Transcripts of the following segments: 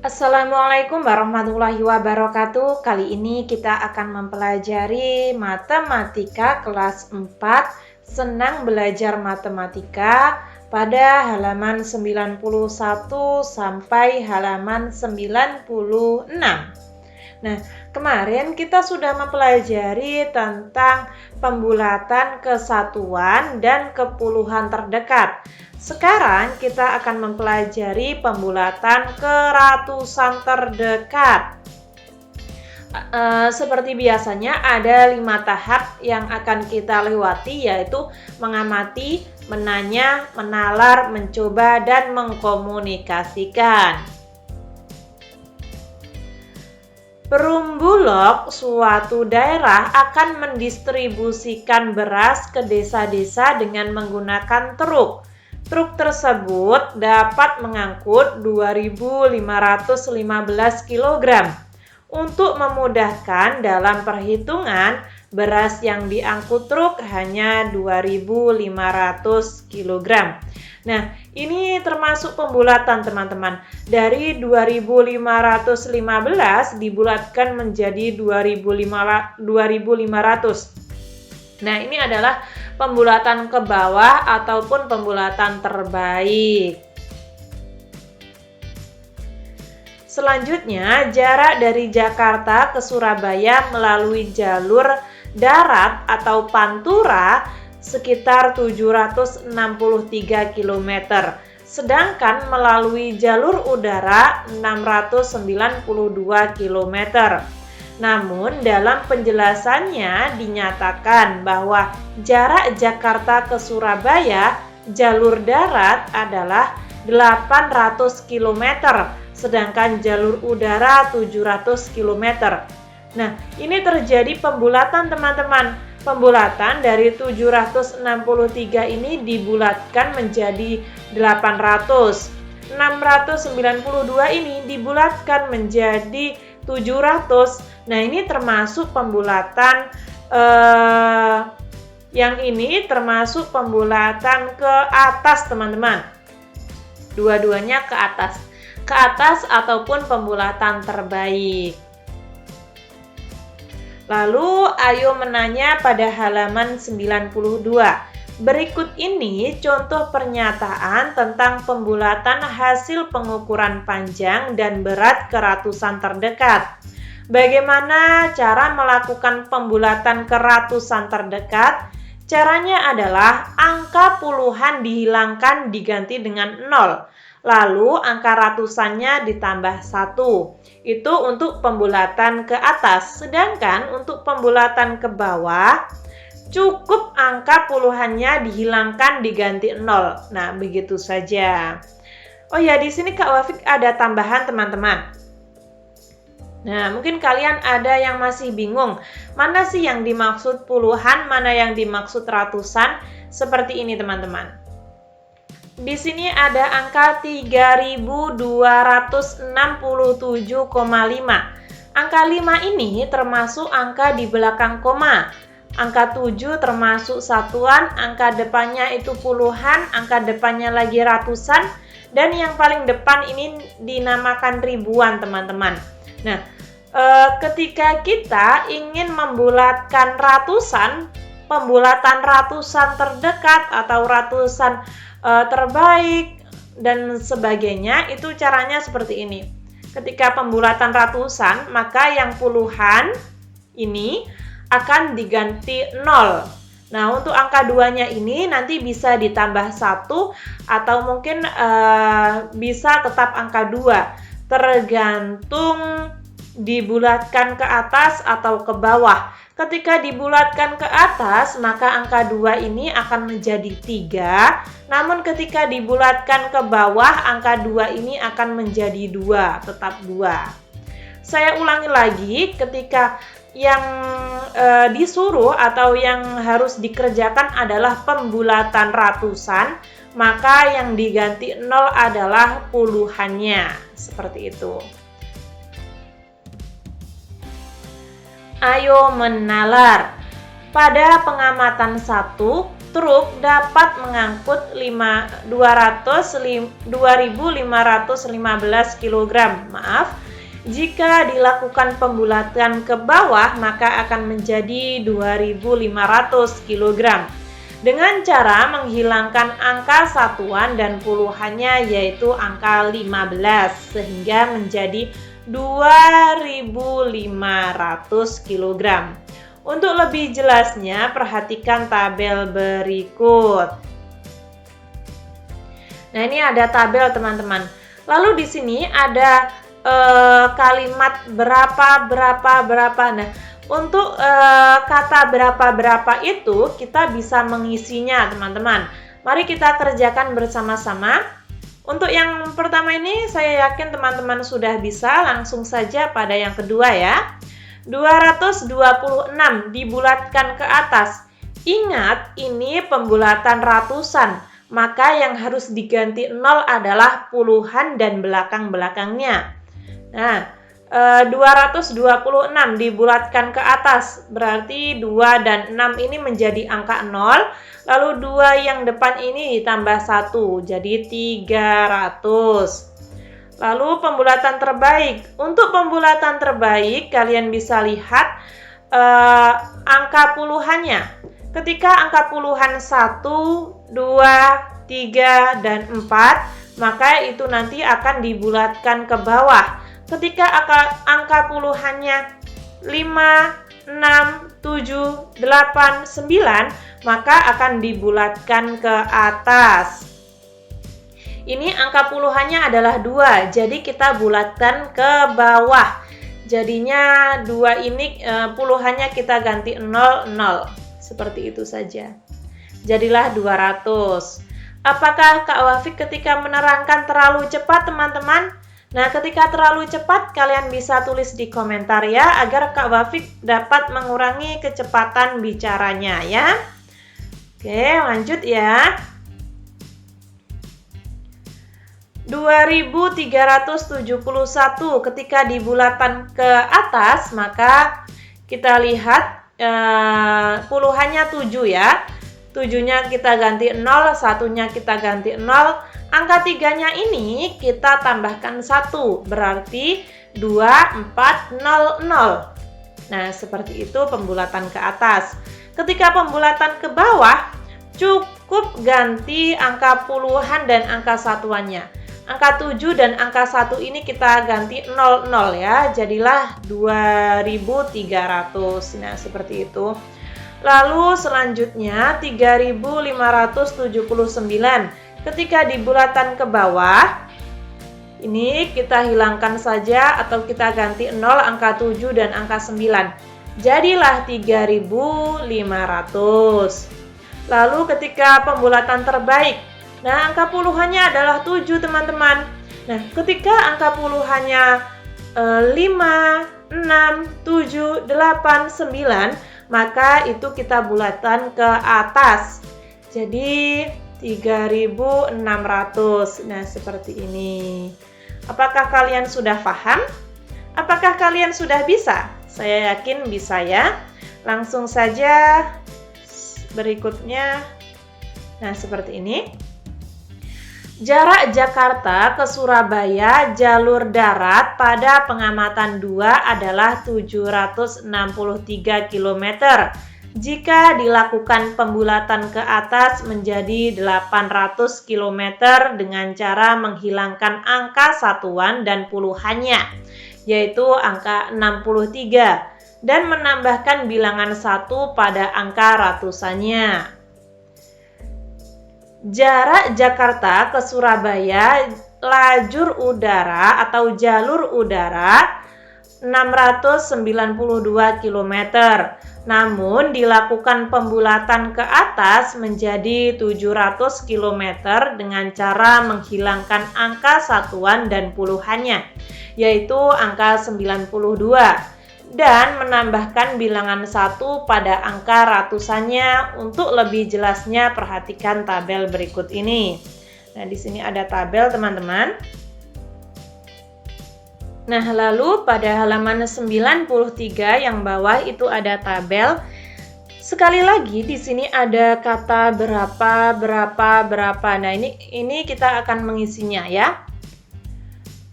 Assalamualaikum warahmatullahi wabarakatuh. Kali ini kita akan mempelajari matematika kelas 4, senang belajar matematika pada halaman 91 sampai halaman 96. Nah, kemarin kita sudah mempelajari tentang pembulatan kesatuan dan kepuluhan terdekat. Sekarang kita akan mempelajari pembulatan keratusan terdekat. Seperti biasanya ada 5 tahap yang akan kita lewati, yaitu mengamati, menanya, menalar, mencoba, dan mengkomunikasikan. Perumbulok suatu daerah akan mendistribusikan beras ke desa-desa dengan menggunakan truk. Truk tersebut dapat mengangkut 2.515 kg. Untuk memudahkan dalam perhitungan, beras yang diangkut truk hanya 2.500 kg. Nah, ini termasuk pembulatan teman-teman. Dari 2.515 dibulatkan menjadi 2.500. Nah, ini adalah pembulatan ke bawah ataupun pembulatan terbaik. Selanjutnya, jarak dari Jakarta ke Surabaya melalui jalur darat atau pantura sekitar 763 km. Sedangkan melalui jalur udara 692 km. Namun dalam penjelasannya dinyatakan bahwa jarak Jakarta ke Surabaya jalur darat adalah 800 km, sedangkan jalur udara 700 km. Nah, ini terjadi pembulatan teman-teman. Pembulatan dari 763 ini dibulatkan menjadi 800. 692 ini dibulatkan menjadi 700. Nah, ini termasuk pembulatan yang ini termasuk pembulatan ke atas, teman-teman. Dua-duanya ke atas. Ke atas ataupun pembulatan terbaik. Lalu, ayo menanya pada halaman 92. Berikut ini contoh pernyataan tentang pembulatan hasil pengukuran panjang dan berat keratusan terdekat. Bagaimana cara melakukan pembulatan keratusan terdekat? Caranya adalah angka puluhan dihilangkan diganti dengan 0. Lalu angka ratusannya ditambah 1. Itu untuk pembulatan ke atas. Sedangkan untuk pembulatan ke bawah, cukup angka puluhannya dihilangkan diganti 0. Nah, begitu saja. Oh ya, di sini Kak Wafik ada tambahan, teman-teman. Nah, mungkin kalian ada yang masih bingung, mana sih yang dimaksud puluhan, mana yang dimaksud ratusan? Seperti ini, teman-teman. Di sini ada angka 3.267,5. Angka 5 ini termasuk angka di belakang koma. Angka 7 termasuk satuan, angka depannya itu puluhan, angka depannya lagi ratusan, dan yang paling depan ini dinamakan ribuan, teman-teman. Nah, ketika kita ingin membulatkan ratusan, pembulatan ratusan terdekat atau ratusan terbaik dan sebagainya, itu caranya seperti ini. Ketika pembulatan ratusan, maka yang puluhan ini akan diganti 0. Nah, untuk angka 2-nya ini nanti bisa ditambah 1 atau mungkin bisa tetap angka 2. Tergantung dibulatkan ke atas atau ke bawah. Ketika dibulatkan ke atas, maka angka 2 ini akan menjadi 3. Namun ketika dibulatkan ke bawah, angka 2 ini akan menjadi 2, tetap 2. Saya ulangi lagi, ketika yang disuruh atau yang harus dikerjakan adalah pembulatan ratusan, maka yang diganti 0 adalah puluhannya. Seperti itu. Ayo menalar. Pada pengamatan 1, truk dapat mengangkut 2.515 kg. Maaf, jika dilakukan pembulatan ke bawah maka akan menjadi 2.500 kg. Dengan cara menghilangkan angka satuan dan puluhannya yaitu angka 15 sehingga menjadi 2.500 kg. Untuk lebih jelasnya perhatikan tabel berikut. Nah, ini ada tabel teman-teman. Lalu di sini ada kalimat berapa. Nah, untuk kata berapa itu kita bisa mengisinya teman-teman. Mari kita kerjakan bersama-sama. Untuk yang pertama ini saya yakin teman-teman sudah bisa, langsung saja pada yang kedua ya. 226 dibulatkan ke atas. Ingat, ini pembulatan ratusan, maka yang harus diganti 0 adalah puluhan dan belakang-belakangnya. Nah, 226 dibulatkan ke atas, berarti 2 dan 6 ini menjadi angka 0, lalu 2 yang depan ini ditambah 1, jadi 300. Lalu pembulatan terbaik. Untuk pembulatan terbaik, kalian bisa lihat angka puluhannya. Ketika angka puluhan 1, 2, 3, dan 4, maka itu nanti akan dibulatkan ke bawah. Ketika angka puluhannya 5, 6, 7, 8, 9, maka akan dibulatkan ke atas. Ini angka puluhannya adalah 2, jadi kita bulatkan ke bawah. Jadinya 2 ini puluhannya kita ganti 0, 0. Seperti itu saja. Jadilah 200. Apakah Kak Wafik ketika menerangkan terlalu cepat teman-teman? Nah, ketika terlalu cepat, kalian bisa tulis di komentar ya, agar Kak Wafik dapat mengurangi kecepatan bicaranya ya. Oke, lanjut ya. 2371 ketika dibulatan ke atas, maka kita lihat puluhannya 7 ya. 7-nya kita ganti 0, 1-nya kita ganti 0. Angka 3-nya ini kita tambahkan 1, berarti 2400. Nah, seperti itu pembulatan ke atas. Ketika pembulatan ke bawah, cukup ganti angka puluhan dan angka satuannya. Angka 7 dan angka 1 ini kita ganti 00 ya, jadilah 2300. Nah, seperti itu. Lalu selanjutnya 3579. Ketika dibulatan ke bawah, ini kita hilangkan saja atau kita ganti 0 angka 7 dan angka 9. Jadilah 3500. Lalu ketika pembulatan terbaik, nah angka puluhannya adalah 7 teman-teman. Nah, ketika angka puluhannya 5, 6, 7, 8, 9, maka itu kita bulatan ke atas. Jadi 3600. Nah, seperti ini. Apakah kalian sudah paham? Apakah kalian sudah bisa? Saya yakin bisa ya. Langsung saja berikutnya. Nah, seperti ini. Jarak Jakarta ke Surabaya jalur darat pada pengamatan 2 adalah 763 km. Jika dilakukan pembulatan ke atas menjadi 800 km dengan cara menghilangkan angka satuan dan puluhannya, yaitu angka 63, dan menambahkan bilangan 1 pada angka ratusannya. Jarak Jakarta ke Surabaya lajur udara atau jalur udara 692 km. Namun dilakukan pembulatan ke atas menjadi 700 km dengan cara menghilangkan angka satuan dan puluhannya, yaitu angka 92, dan menambahkan bilangan 1 pada angka ratusannya. Untuk lebih jelasnya perhatikan tabel berikut ini. Nah, di sini ada tabel teman-teman. Nah, lalu pada halaman 93 yang bawah itu ada tabel Sekali lagi di sini ada kata berapa. Nah, ini kita akan mengisinya ya.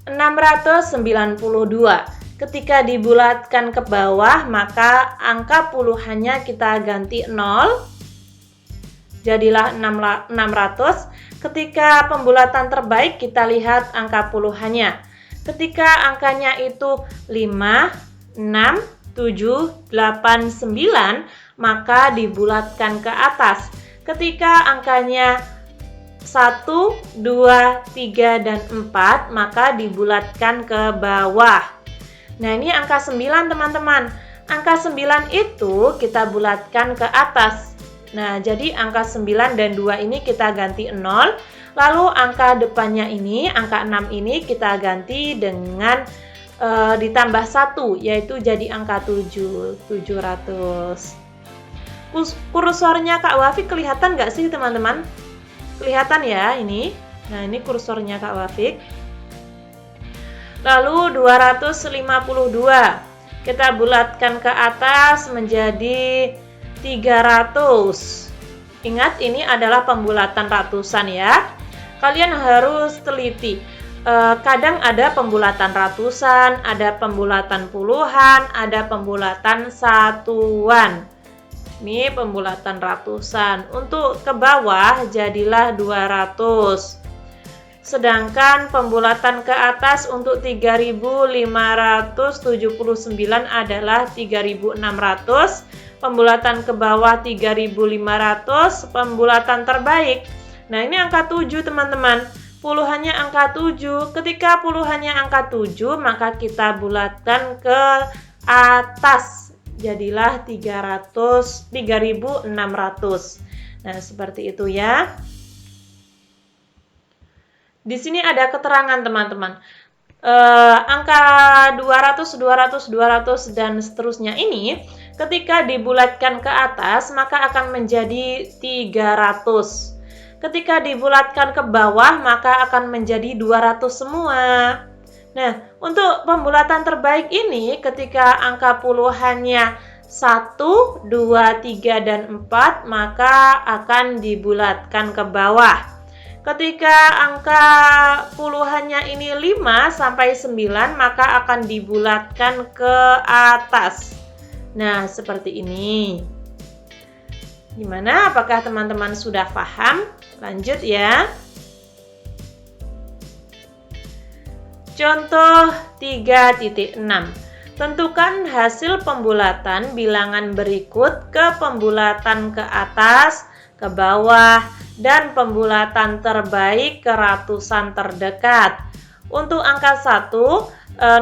692. Ketika dibulatkan ke bawah, maka angka puluhannya kita ganti 0. Jadilah 600. Ketika pembulatan terbaik, kita lihat angka puluhannya. Ketika angkanya itu 5, 6, 7, 8, 9, maka dibulatkan ke atas. Ketika angkanya 1, 2, 3, dan 4, maka dibulatkan ke bawah. Nah, ini angka 9 teman-teman. Angka 9 itu kita bulatkan ke atas. Nah, jadi angka 9 dan 2 ini kita ganti 0. Lalu angka depannya ini, angka 6 ini kita ganti dengan ditambah 1, yaitu jadi angka 7, 700. Kursornya Kak Wafik kelihatan nggak sih teman-teman? Kelihatan ya ini. Nah, ini kursornya Kak Wafik. Lalu 252. Kita bulatkan ke atas menjadi 300. Ingat, ini adalah pembulatan ratusan ya. Kalian harus teliti. Kadang ada pembulatan ratusan, ada pembulatan puluhan, ada pembulatan satuan. Ini pembulatan ratusan. Untuk ke bawah jadilah 200. Sedangkan pembulatan ke atas untuk 3.579 adalah 3.600. Pembulatan ke bawah 3.500. Pembulatan terbaik. Nah, ini angka 7 teman-teman. Puluhannya angka 7. Ketika puluhannya angka 7, maka kita bulatkan ke atas. Jadilah 3.600. Nah, seperti itu ya. Di sini ada keterangan teman-teman. Angka 200, 200, 200, dan seterusnya ini ketika dibulatkan ke atas, maka akan menjadi 300. Ketika dibulatkan ke bawah, maka akan menjadi 200 semua. Nah, untuk pembulatan terbaik ini, ketika angka puluhannya 1, 2, 3, dan 4, maka akan dibulatkan ke bawah. Ketika angka puluhannya ini 5 sampai 9, maka akan dibulatkan ke atas. Nah, seperti ini. Gimana? Apakah teman-teman sudah paham? Lanjut ya. Contoh 3.6. Tentukan hasil pembulatan bilangan berikut ke pembulatan ke atas, ke bawah, dan pembulatan terbaik ke ratusan terdekat. Untuk angka 1,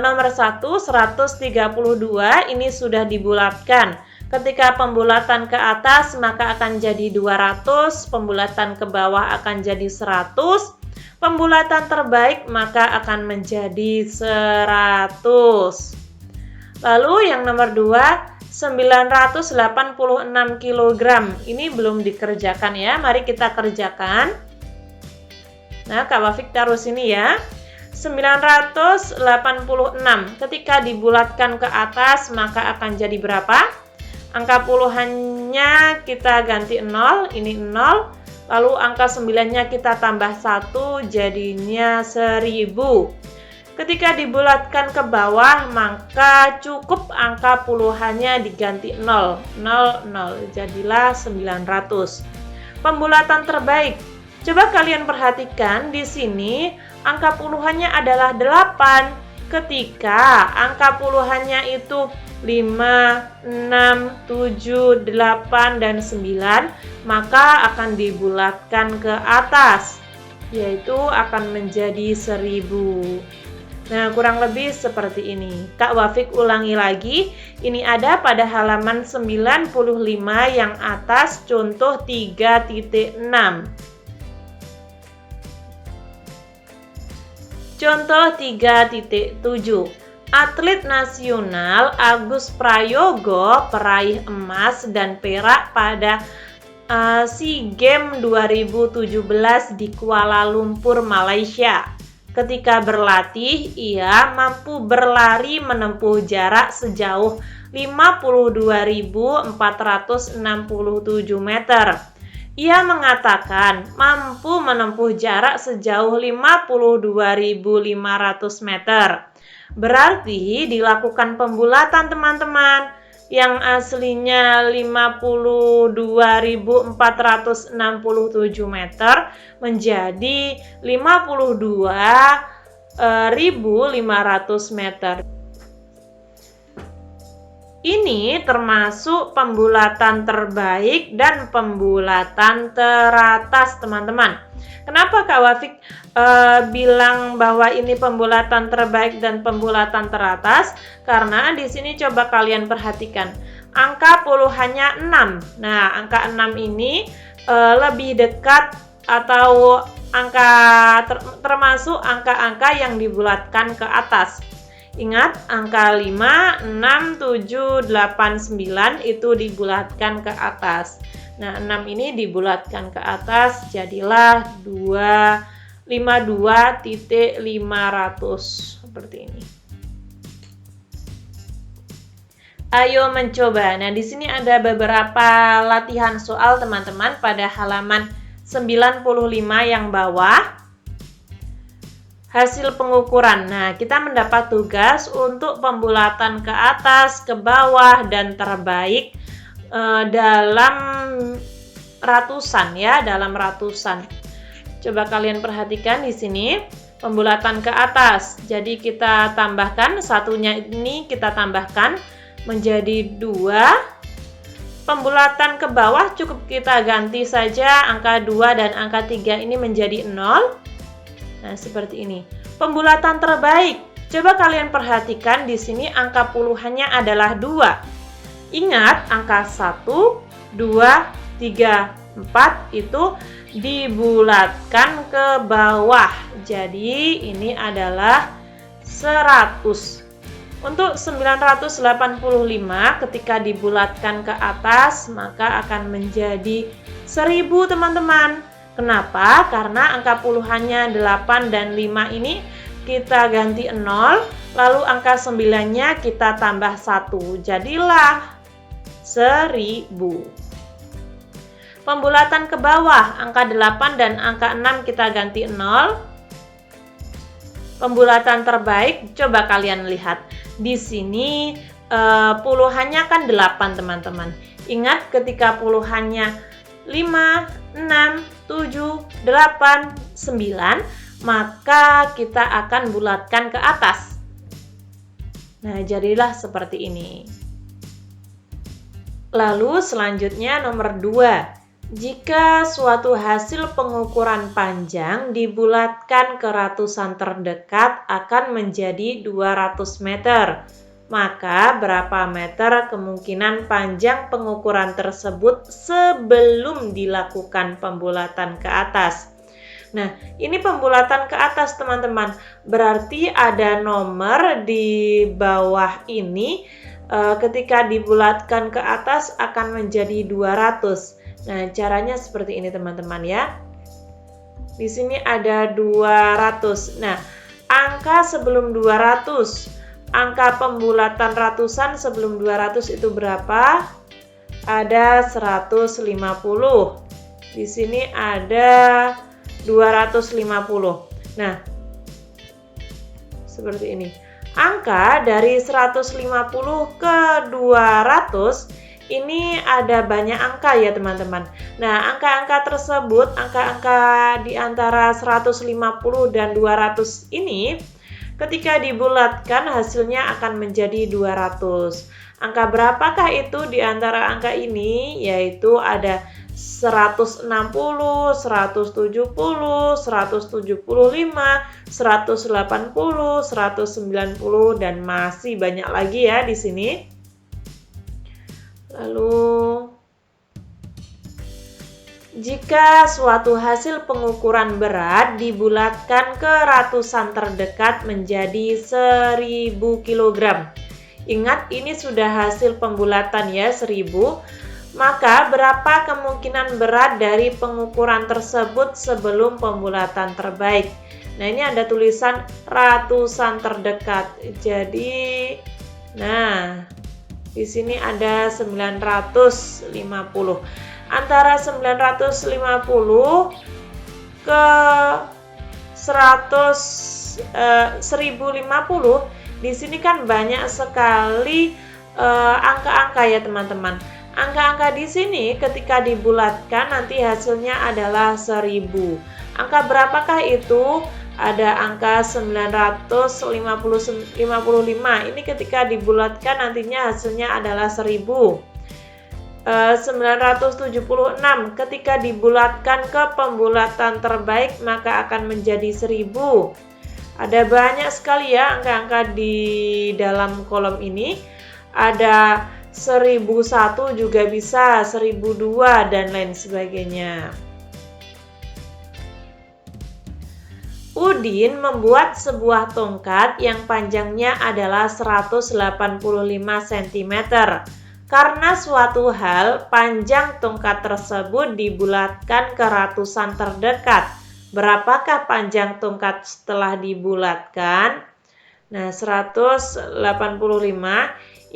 nomor 1, 132, ini sudah dibulatkan. Ketika pembulatan ke atas, maka akan jadi 200, pembulatan ke bawah akan jadi 100, pembulatan terbaik maka akan menjadi 100. Lalu yang nomor 2, 986 kg. Ini belum dikerjakan ya. Mari kita kerjakan. Nah, Kak Wafik taruh sini ya. 986. Ketika dibulatkan ke atas, maka akan jadi berapa? Angka puluhannya kita ganti 0. Ini 0. Lalu angka 9-nya kita tambah 1. Jadinya 1000. Ketika dibulatkan ke bawah, maka cukup angka puluhannya diganti 0. 0, 0. Jadilah 900. Pembulatan terbaik. Coba kalian perhatikan di sini angka puluhannya adalah 8. Ketika angka puluhannya itu 5, 6, 7, 8, dan 9, maka akan dibulatkan ke atas, yaitu akan menjadi 1000. Nah, kurang lebih seperti ini. Kak Wafik ulangi lagi. Ini ada pada halaman 95 yang atas, contoh 3.6. Contoh 3.7. Atlet nasional Agus Prayogo peraih emas dan perak pada SEA Games 2017 di Kuala Lumpur, Malaysia. Ketika berlatih, ia mampu berlari menempuh jarak sejauh 52.467 meter. Ia mengatakan mampu menempuh jarak sejauh 52.500 meter. Berarti dilakukan pembulatan teman-teman. Yang aslinya 52.467 meter menjadi 52.500 meter. Ini termasuk pembulatan terbaik dan pembulatan teratas, teman-teman. Kenapa Kak Wafik bilang bahwa ini pembulatan terbaik dan pembulatan teratas? Karena di sini coba kalian perhatikan, angka puluhannya 6. Nah, angka 6 ini lebih dekat atau termasuk angka-angka yang dibulatkan ke atas. Ingat, angka 5, 6, 7, 8, 9 itu dibulatkan ke atas. Nah, 6 ini dibulatkan ke atas, jadilah 252.500 seperti ini. Ayo mencoba. Nah, di sini ada beberapa latihan soal teman-teman pada halaman 95 yang bawah. Hasil pengukuran. Nah, kita mendapat tugas untuk pembulatan ke atas, ke bawah, dan terbaik dalam ratusan ya, dalam ratusan. Coba kalian perhatikan di sini, pembulatan ke atas. Jadi kita tambahkan, satunya ini kita tambahkan menjadi 2. Pembulatan ke bawah cukup kita ganti saja angka 2 dan angka 3 ini menjadi 0. Nah, seperti ini. Pembulatan terbaik. Coba kalian perhatikan di sini angka puluhannya adalah 2. Ingat, angka 1, 2, 3, 4 itu dibulatkan ke bawah. Jadi, ini adalah 100. Untuk 985 ketika dibulatkan ke atas, maka akan menjadi 1000, teman-teman. Kenapa? Karena angka puluhannya 8 dan 5 ini kita ganti 0, lalu angka 9-nya kita tambah 1. Jadilah 1000. Pembulatan ke bawah, angka 8 dan angka 6 kita ganti 0. Pembulatan terbaik, coba kalian lihat. Di sini puluhannya kan 8, teman-teman. Ingat ketika puluhannya 5, 6, 7, 8, 9, maka kita akan bulatkan ke atas. Nah, jadilah seperti ini. Lalu selanjutnya nomor 2. Jika suatu hasil pengukuran panjang dibulatkan ke ratusan terdekat akan menjadi 200 meter. Maka berapa meter kemungkinan panjang pengukuran tersebut sebelum dilakukan pembulatan ke atas? Nah, ini pembulatan ke atas, teman-teman. Berarti ada nomor di bawah ini ketika dibulatkan ke atas akan menjadi 200. Nah, caranya seperti ini, teman-teman ya. Di sini ada 200. Nah, angka sebelum 200, angka pembulatan ratusan sebelum 200 itu berapa? Ada 150. Di sini ada 250. Nah, seperti ini. Angka dari 150 ke 200 ini ada banyak angka ya, teman-teman. Nah, angka-angka tersebut, angka-angka di antara 150 dan 200 ini ketika dibulatkan hasilnya akan menjadi 200. Angka berapakah itu di antara angka ini? Yaitu ada 160, 170, 175, 180, 190 dan masih banyak lagi ya di sini. Lalu jika suatu hasil pengukuran berat dibulatkan ke ratusan terdekat menjadi 1000 kg. Ingat, ini sudah hasil pembulatan ya, 1000. Maka berapa kemungkinan berat dari pengukuran tersebut sebelum pembulatan terbaik? Nah, ini ada tulisan ratusan terdekat. Jadi, nah, Di sini ada 950. Antara 950 ke 1050, di sini kan banyak sekali angka-angka ya teman-teman. Angka-angka di sini ketika dibulatkan nanti hasilnya adalah 1000. Angka berapakah itu? Ada angka 955. Ini ketika dibulatkan nantinya hasilnya adalah 1000. 976 ketika dibulatkan ke pembulatan terbaik maka akan menjadi 1000. Ada banyak sekali ya angka-angka di dalam kolom ini. Ada 1001 juga bisa, 1002 dan lain sebagainya. Udin membuat sebuah tongkat yang panjangnya adalah 185 cm. Karena suatu hal, panjang tongkat tersebut dibulatkan ke ratusan terdekat. Berapakah panjang tongkat setelah dibulatkan? Nah, 185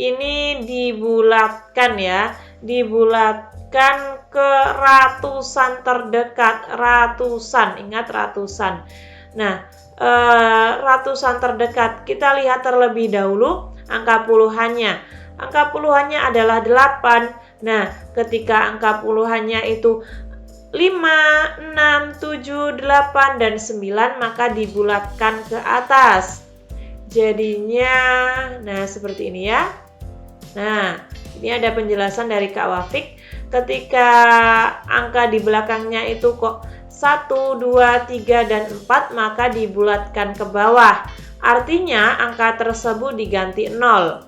ini dibulatkan ya. Dibulatkan ke ratusan terdekat. Ratusan, ingat ratusan. Nah, ratusan terdekat. Kita lihat terlebih dahulu angka puluhannya. Angka puluhannya adalah 8. Nah, ketika angka puluhannya itu 5, 6, 7, 8, dan 9 maka dibulatkan ke atas. Jadinya, nah seperti ini ya. Nah, ini ada penjelasan dari Kak Wafik. Ketika angka di belakangnya itu kok 1, 2, 3, dan 4 maka dibulatkan ke bawah. Artinya angka tersebut diganti 0.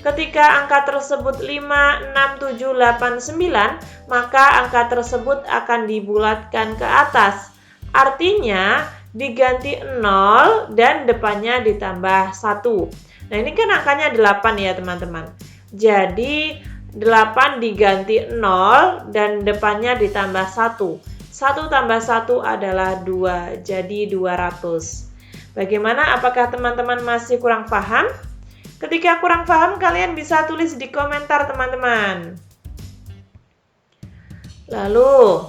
Ketika angka tersebut 5, 6, 7, 8, 9, maka angka tersebut akan dibulatkan ke atas. Artinya diganti 0 dan depannya ditambah 1. Nah, ini kan angkanya 8 ya teman-teman. Jadi 8 diganti 0 dan depannya ditambah 1. 1 tambah 1 adalah 2, jadi 200. Bagaimana? Apakah teman-teman masih kurang paham? Ketika kurang paham, kalian bisa tulis di komentar teman-teman. Lalu,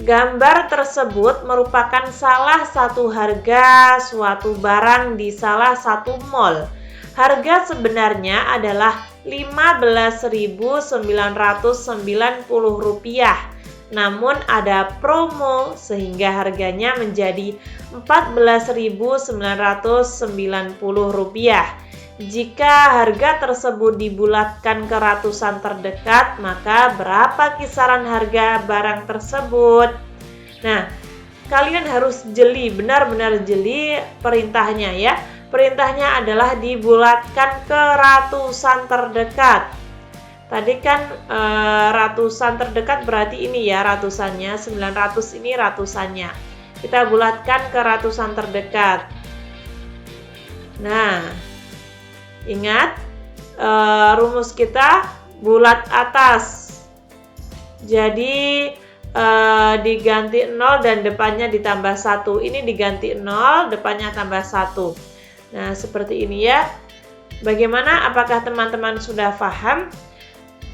gambar tersebut merupakan salah satu harga suatu barang di salah satu mall. Harga sebenarnya adalah Rp15.990. Namun ada promo sehingga harganya menjadi Rp14.990. Jika harga tersebut dibulatkan ke ratusan terdekat, maka berapa kisaran harga barang tersebut? Nah, kalian harus jeli, benar-benar jeli perintahnya ya. Perintahnya adalah dibulatkan ke ratusan terdekat. Tadi kan ratusan terdekat berarti ini ya ratusannya, 900 ini ratusannya. Kita bulatkan ke ratusan terdekat. Nah, ingat rumus kita bulat atas. Jadi diganti 0 dan depannya ditambah 1. Ini diganti 0, depannya tambah 1. Nah, seperti ini ya. Bagaimana? Apakah teman-teman sudah paham?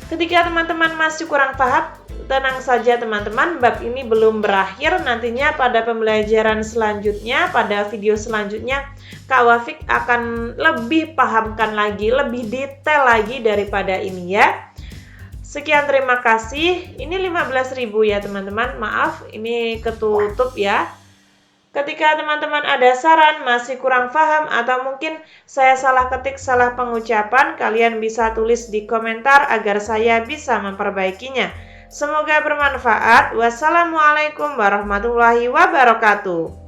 Ketika teman-teman masih kurang paham, tenang saja teman-teman, bab ini belum berakhir. Nantinya pada pembelajaran selanjutnya, pada video selanjutnya, Kak Wafik akan lebih pahamkan lagi, lebih detail lagi daripada ini ya. Sekian, terima kasih. Ini 15.000 ya teman-teman, maaf ini ketutup ya. Ketika teman-teman ada saran, masih kurang paham, atau mungkin saya salah ketik, salah pengucapan, kalian bisa tulis di komentar agar saya bisa memperbaikinya. Semoga bermanfaat. Wassalamualaikum warahmatullahi wabarakatuh.